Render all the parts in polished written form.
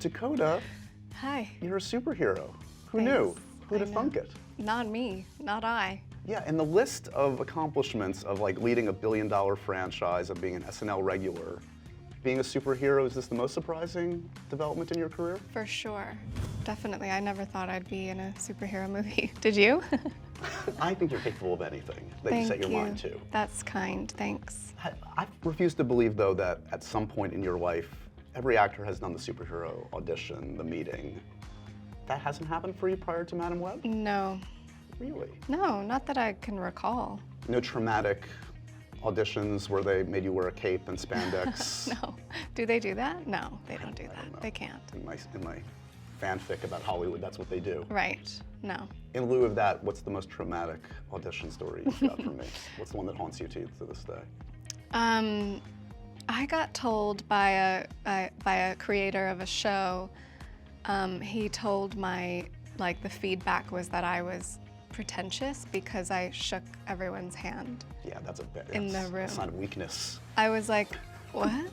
Dakota, Hi. you're a superhero. Who Thanks. knew? Who'd I have know. thunk it? Not me, not I. Yeah, and the list of accomplishments of like leading a billion-dollar franchise, of being an SNL regular, being a superhero, is this the most surprising development in your career? For sure. Definitely. I never thought I'd be in a superhero movie. Did you? I think you're capable of anything that you set your mind to. That's kind. Thanks. I refuse to believe, though, that at some point in your life, every actor has done the superhero audition, the meeting. That hasn't happened for you prior to Madam Web? No. Really? No, not that I can recall. No traumatic auditions where they made you wear a cape and spandex? No. Do they do that? No, they don't do that. They can't. In my fanfic about Hollywood, that's what they do. Right. No. In lieu of that, what's the most traumatic audition story you've got for me? What's the one that haunts you to this day? I got told by a creator of a show. He told the feedback was that I was pretentious because I shook everyone's hand. Yeah, that's in the room. A sign of weakness. I was like, what?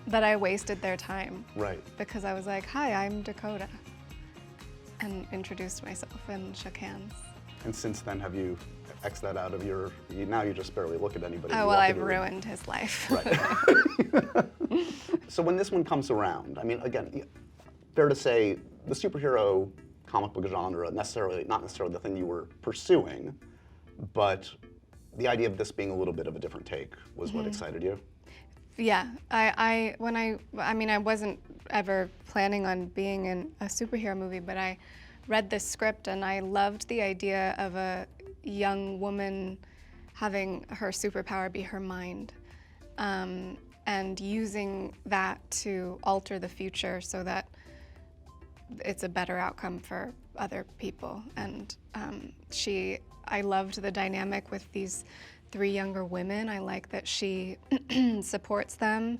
That I wasted their time. Right. Because I was like, hi, I'm Dakota. And introduced myself and shook hands. And since then, have you X'd that out of now you just barely look at anybody. Oh, well, I've ruined his life. Right. So when this one comes around, I mean, again, fair to say the superhero comic book genre, not necessarily the thing you were pursuing, but the idea of this being a little bit of a different take was what excited you? Yeah, I wasn't ever planning on being in a superhero movie, but I read this script and I loved the idea of a young woman having her superpower be her mind, and using that to alter the future so that it's a better outcome for other people. And I loved the dynamic with these 3 younger women. I like that she supports them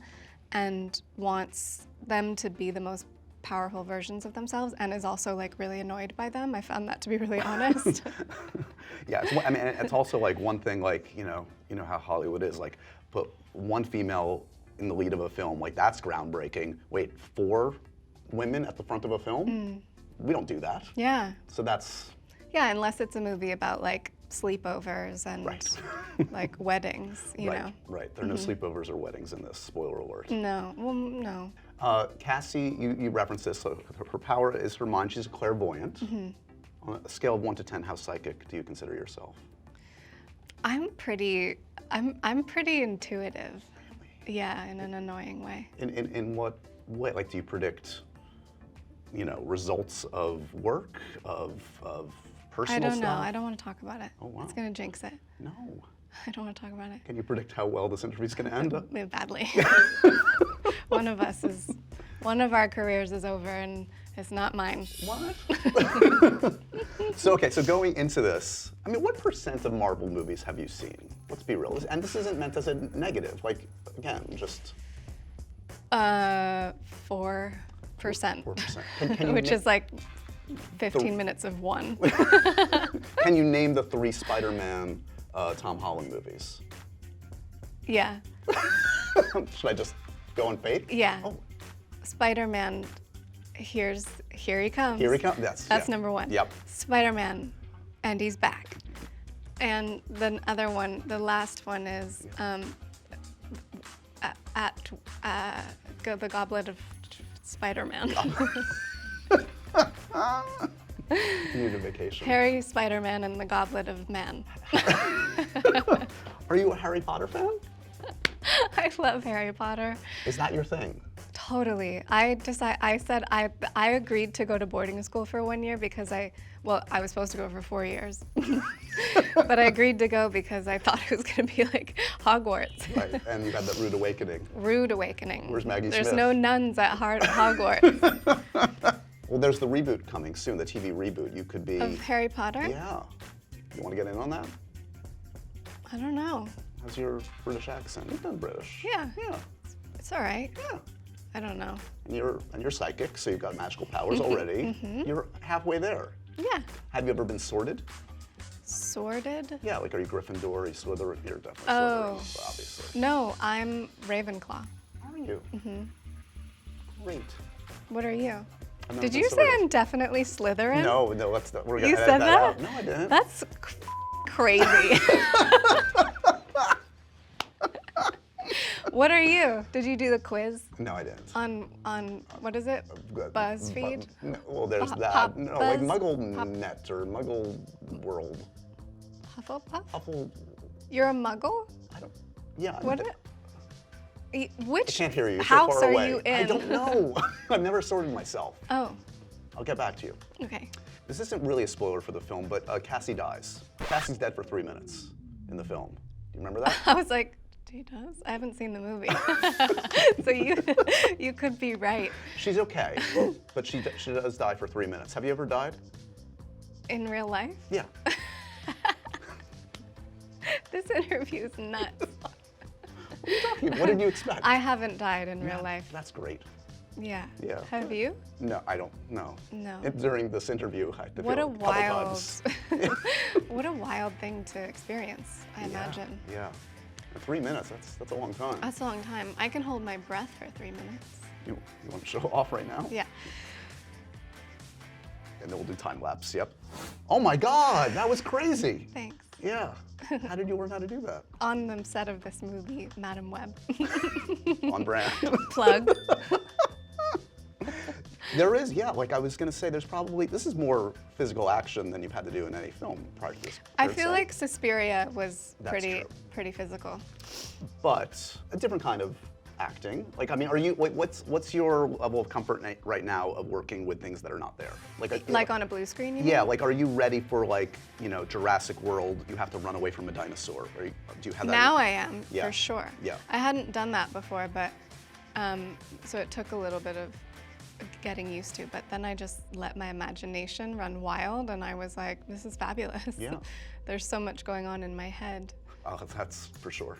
and wants them to be the most powerful versions of themselves, and is also like really annoyed by them. I found that to be really honest. Yeah, it's also like one thing, like, you know how Hollywood is, like, put one female in the lead of a film, like that's groundbreaking. Wait, 4 women at the front of a film? We don't do that. Yeah. So that's... Yeah, unless it's a movie about like sleepovers and like weddings, you know. Right. There are no sleepovers or weddings in this. Spoiler alert. No. Well, no. Cassie, you referenced this. So her power is her mind. She's a clairvoyant. On a scale of 1 to 10, how psychic do you consider yourself? I'm pretty intuitive. Yeah, in an annoying way. In what way? Like, do you predict, results of work, of personal stuff? I don't know. I don't want to talk about it. Oh, wow. It's going to jinx it. No. I don't want to talk about it. Can you predict how well this interview's going to end up? Badly. One of our careers is over, and it's not mine. What? So going into this, I mean, what % of Marvel movies have you seen? Let's be real. And this isn't meant as a negative. Like, again, just... 4%. 4%. Can you Which is like 15 minutes of one. Can you name the 3 Spider-Man Tom Holland movies? Yeah. Should I just go on faith? Yeah. Oh. Spider-Man, here he comes. Here he comes. That's number 1. Yep. Spider-Man, and he's back. And the other one, the last one is the Goblet of Spider-Man. You need a vacation. Harry, Spider-Man, and the Goblet of Man. Are you a Harry Potter fan? I love Harry Potter. Is that your thing? Totally. I said I agreed to go to boarding school for 1 year because I was supposed to go for 4 years. But I agreed to go because I thought it was going to be like Hogwarts. Right, and you had that rude awakening. Rude awakening. Where's Maggie There's Smith? no nuns at Hogwarts. Well, there's the reboot coming soon, the TV reboot. You could be... Of Harry Potter? Yeah. You want to get in on that? I don't know. How's your British accent? You've done British. Yeah. Yeah. It's all right. Yeah. I don't know. And you're psychic, so you've got magical powers already. You're halfway there. Yeah. Have you ever been sorted? Sorted? Yeah, like are you Gryffindor, are you Slytherin? You're definitely Oh. Slytherin, obviously. No, I'm Ravenclaw. Are you? Great. What are you? I'm Did not you say sorry. I'm definitely Slytherin? No, let's not. We're gonna You edit said that that? out. No, I didn't. That's crazy. What are you? Did you do the quiz No, I didn't. on what is it? Good. BuzzFeed? No, well, there's Pop- that. Pop No, like Buzz? MuggleNet or Muggle World. Hufflepuff? Huffle. You're a muggle? I don't. Yeah. What? Which I can't hear you. You're house so far are away. you in? I don't know. I've never sorted myself. Oh, I'll get back to you. okay. This isn't really a spoiler for the film, but Cassie dies. Cassie's dead for 3 minutes in the film. Do you remember that? I was like, he does? I haven't seen the movie. So you could be right. She's okay, but she does die for 3 minutes. Have you ever died? In real life? Yeah. This interview's nuts. What did you expect? I haven't died in real life. That's great. Yeah. Yeah. Have you? No, I don't. No. No. During this interview, I had to What feel a it a couple wild, times. what a wild thing to experience, I imagine. Yeah. 3 minutes, that's a long time. That's a long time. I can hold my breath for 3 minutes. You want to show off right now? Yeah. And then we'll do time lapse, yep. Oh my God, that was crazy. Thanks. Yeah. How did you learn how to do that? On the set of this movie, Madam Web. On brand. Plug. There is, yeah, like I was gonna say, there's probably, this is more physical action than you've had to do in any film prior to this. I fair to feel say. like Suspiria was That's pretty true. pretty physical. But a different kind of acting. Like, I mean, are you, what's your level of comfort right now of working with things that are not there? Like on a blue screen, you mean? Yeah, like are you ready for like, you know, Jurassic World, you have to run away from a dinosaur? Or do you have that? Now I am, Yeah. for sure. Yeah. I hadn't done that before, but so it took a little bit of getting used to, but then I just let my imagination run wild and I was like, this is fabulous. Yeah. There's so much going on in my head. Oh, that's for sure.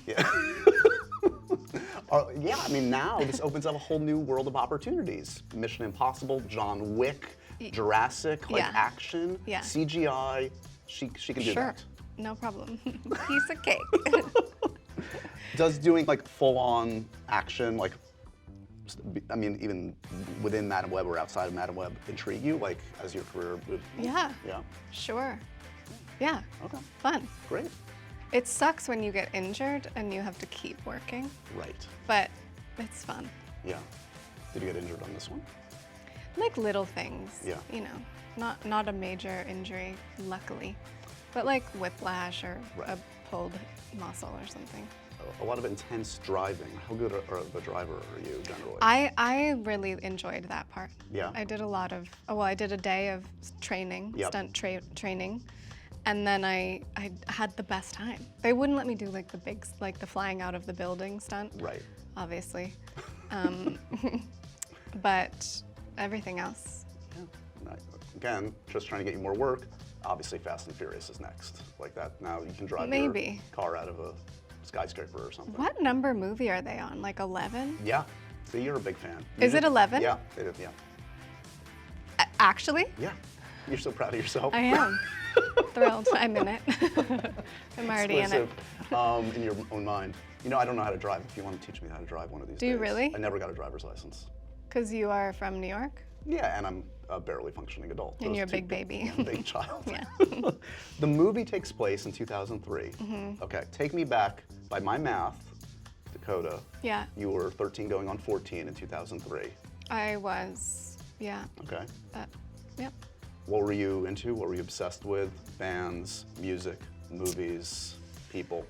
Yeah. Yeah, I mean, now this opens up a whole new world of opportunities. Mission Impossible, John Wick, Jurassic, like Yeah. action, Yeah. CGI. She can do Sure, that. no problem. Piece of cake. Does doing like full-on action, like, I mean, even within Madam Web or outside of Madam Web, intrigue you, like, as your career moves? Yeah. Yeah? Sure. Yeah, Okay, fun. great. It sucks when you get injured and you have to keep working, Right, but it's fun. yeah. Did you get injured on this one? Like little things, Yeah. you know, not a major injury, luckily, but like whiplash or Right. a pulled muscle or something. A lot of intense driving. How good of a driver are you generally? I really enjoyed that part. Yeah. I did a lot of, well, I did a day of training, Yep. stunt training, and then I had the best time. They wouldn't let me do like the big, like the flying out of the building stunt, Right. obviously. But everything else. Yeah. Again, just trying to get you more work. Obviously, Fast and Furious is next. Like that, now you can drive Maybe. your car out of a skyscraper or something. What number movie are they on? Like 11? Yeah. See, you're a big fan. Is it 11? Yeah, it is, yeah. Actually? Yeah. You're so proud of yourself. I am. Thrilled. I'm in it. I'm already in it. Exclusive, in your own mind. You know, I don't know how to drive. If you want to teach me how to drive one of these Do days. you really? I never got a driver's license. Because you are from New York? Yeah, and I'm a barely functioning adult. And Those you're a two big baby. Big child. Yeah. The movie takes place in 2003. Mm-hmm. Okay, take me back. By my math, Dakota, Yeah, you were 13 going on 14 in 2003. I was. Yeah. Okay. Yep. What were you into? What were you obsessed with? Bands, music, movies, people?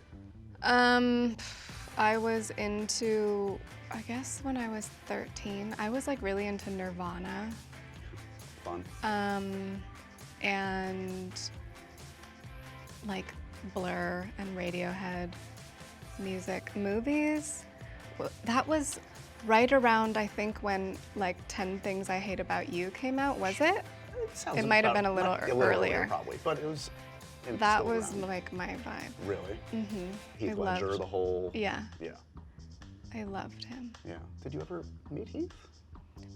I was into, I guess when I was 13, I was like really into Nirvana. Fun. And like Blur and Radiohead music. Movies, that was right around, I think, when like 10 Things I Hate About You came out, was it? Sounds It might have about- been a little not- earlier. probably, but it was. It was That still was around. like my vibe. Really? Mm-hmm. Heath I Ledger, loved- the whole. Yeah, Yeah. I loved him. Yeah. Did you ever meet Heath?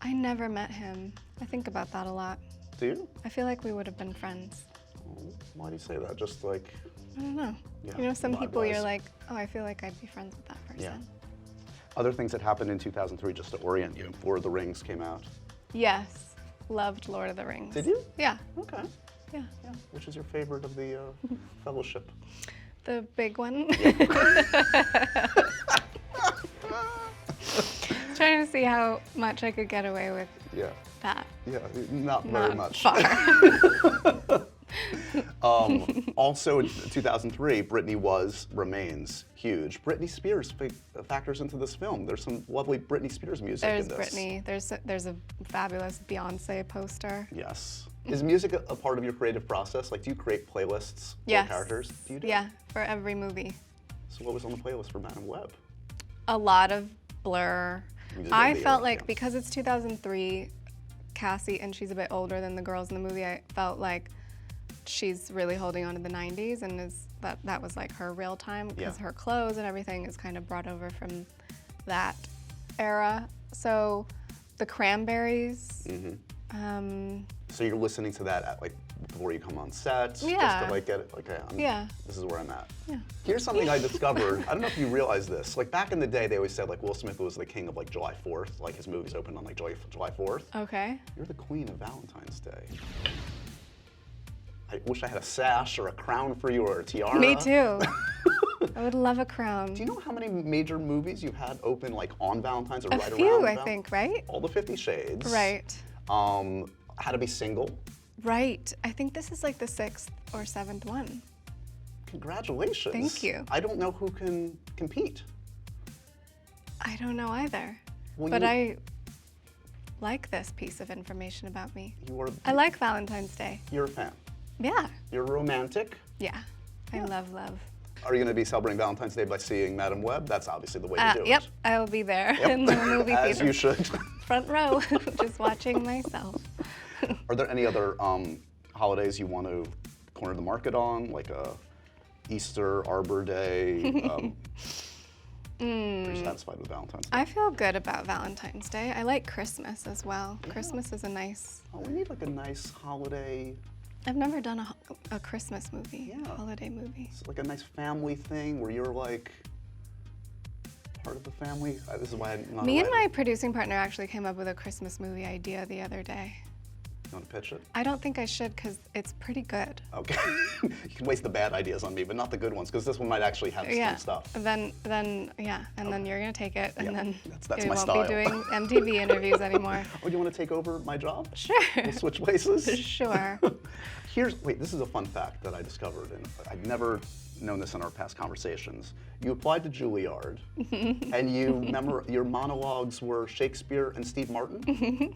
I never met him. I think about that a lot. Do you? I feel like we would have been friends. Oh, why do you say that? Just like. I don't know. Yeah, You know, some people vibe-wise. you're like, oh, I feel like I'd be friends with that person. Yeah. Other things that happened in 2003, just to orient you, Lord of the Rings came out. Yes, loved Lord of the Rings. Did you? Yeah, Okay. yeah. Yeah. Which is your favorite of the Fellowship? The big one. Trying to see how much I could get away with Yeah. that. Yeah. Not very Not much. far. Also, in 2003, Britney remains huge. Britney Spears factors into this film. There's some lovely Britney Spears music There's in this. Britney. There's a fabulous Beyonce poster. Yes. Is music a part of your creative process? Like, do you create playlists Yes. for characters? Do you do? Yeah, for every movie. So what was on the playlist for Madame Web? A lot of Blur. Music I of the felt era, like yeah. because it's 2003, Cassie, and she's a bit older than the girls in the movie, I felt like she's really holding on to the 90s, and that was like her real time because Yeah. her clothes and everything is kind of brought over from that era. So the Cranberries. So you're listening to that at, like, before you come on set, just Yeah. to like get it. Okay, Yeah. This is where I'm at. Yeah. Here's something I discovered. I don't know if you realize this. Like, back in the day, they always said like Will Smith was the king of like July 4th. Like, his movies opened on like July 4th. Okay. You're the queen of Valentine's Day. I wish I had a sash or a crown for you or a tiara. Me too. I would love a crown. Do you know how many major movies you've had open like on Valentine's or A right few, around? I think, right? All the 50 Shades. Right. How to Be Single. Right. I think this is like the 6th or 7th one. Congratulations. Thank you. I don't know who can compete. I don't know either. Well, but you- I like this piece of information about me. You are. I like Valentine's Day. You're a fan. Yeah. You're romantic. Yeah. I love love. Are you going to be celebrating Valentine's Day by seeing Madame Web? That's obviously the way to do Yep. it. I will be there Yep. in the movie As theater. you should. Front row, just watching myself. Are there any other holidays you want to corner the market on, like Easter, Arbor Day? Are you satisfied with Valentine's Day? I feel good about Valentine's Day. I like Christmas as well. Christmas is a nice. Oh, we need like a nice holiday, I've never done a Christmas movie, Yeah. holiday movie. it's like a nice family thing where you're like part of the family. This is why I'm not. Me a and writer. my producing partner actually came up with a Christmas movie idea the other day. You want to pitch it? I don't think I should because it's pretty good. Okay. You can waste the bad ideas on me, but not the good ones, because this one might actually have Yeah. some stuff. Then yeah, and then you're gonna take it, and Yeah, then that's you my won't style. be doing MTV interviews anymore. Oh, do you want to take over my job? Sure. We'll switch places? Sure. Wait, this is a fun fact that I discovered, and I'd never known this in our past conversations. You applied to Juilliard, and your monologues were Shakespeare and Steve Martin?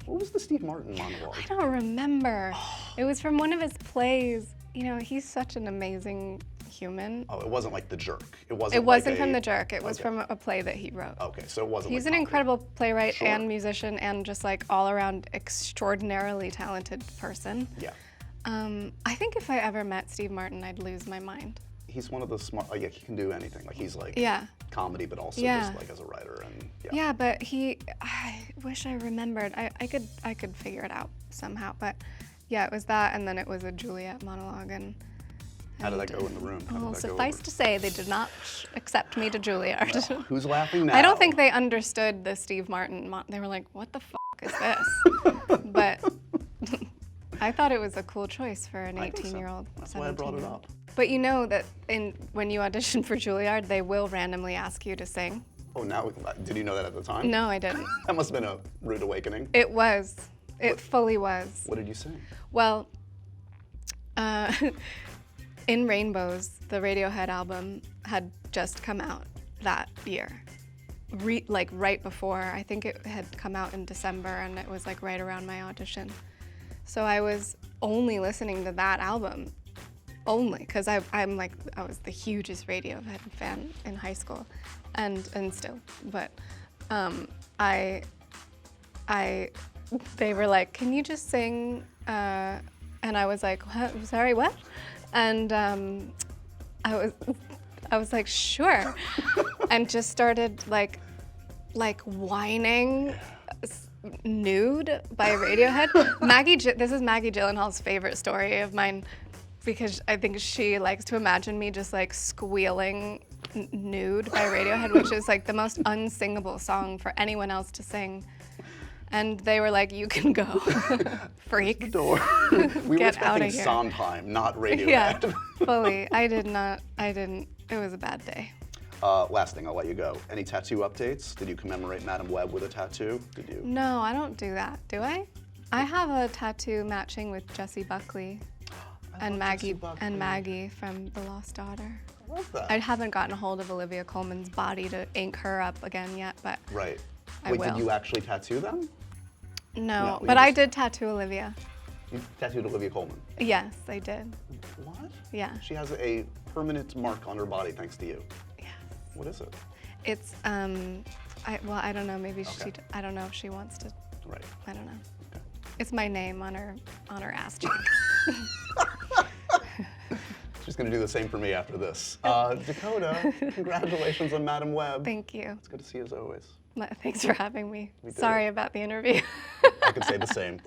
What was the Steve Martin monologue? I don't remember. It was from one of his plays. You know, he's such an amazing human. Oh, it wasn't like The Jerk. It wasn't. It wasn't like from The Jerk. It was Okay. from a play that he wrote. Okay, so it wasn't. He's like an comedy. incredible playwright Sure. and musician and just like all around extraordinarily talented person. Yeah. I think if I ever met Steve Martin, I'd lose my mind. He's one of the smart. Like, he can do anything. Like, he's like Yeah. comedy, but also Yeah. just like as a writer and yeah. Yeah, but I wish I remembered. I could figure it out somehow. But yeah, it was that, and then it was a Juliet monologue. And How did that go in the room? How did Well, that go suffice over? to say, they did not accept me to Juilliard. Who's laughing now? I don't think they understood the Steve Martin. They were like, "What the f is this?" But I thought it was a cool choice for an I think so. 18-year-old. That's why I brought it up. But you know that when you audition for Juilliard, they will randomly ask you to sing. Oh, now did you know that at the time? No, I didn't. That must have been a rude awakening. It was. It fully was. What did you sing? Well, In Rainbows, the Radiohead album, had just come out that year. Like right before. I think it had come out in December, and it was like right around my audition. So I was only listening to that album, only, because I was the hugest Radiohead fan in high school, and still. But they were like, "Can you just sing?" And I was like, "What? Sorry, what?" And I was like, "Sure," and just started like whining. Nude by Radiohead. This is Maggie Gyllenhaal's favorite story of mine, because I think she likes to imagine me just like squealing Nude by Radiohead, which is like the most unsingable song for anyone else to sing. And they were like, you can go, freak. Door. We were Get outta expecting here. Sondheim, not Radiohead. Yeah, fully. I didn't, it was a bad day. Last thing, I'll let you go. Any tattoo updates? Did you commemorate Madam Web with a tattoo? Did you? No, I don't do that, do I? I have a tattoo matching with Jessie Buckley and love Jessie Maggie from The Lost Daughter. I love that. I haven't gotten a hold of Olivia Colman's body to ink her up again yet, but Right. I Wait, will. did you actually tattoo them? no. you But I just- did tattoo Olivia. You tattooed Olivia Colman. Yes, I did. What? Yeah. She has a permanent mark on her body thanks to you. Yes. What is it? It's I don't know. Maybe Okay. I don't know if she wants to. Right. I don't know. Okay. It's my name on her ass cheek. She's gonna do the same for me after this. Dakota, congratulations on Madam Web. Thank you. It's good to see you as always. Thanks for having me. did Sorry it. about the interview. I could say the same.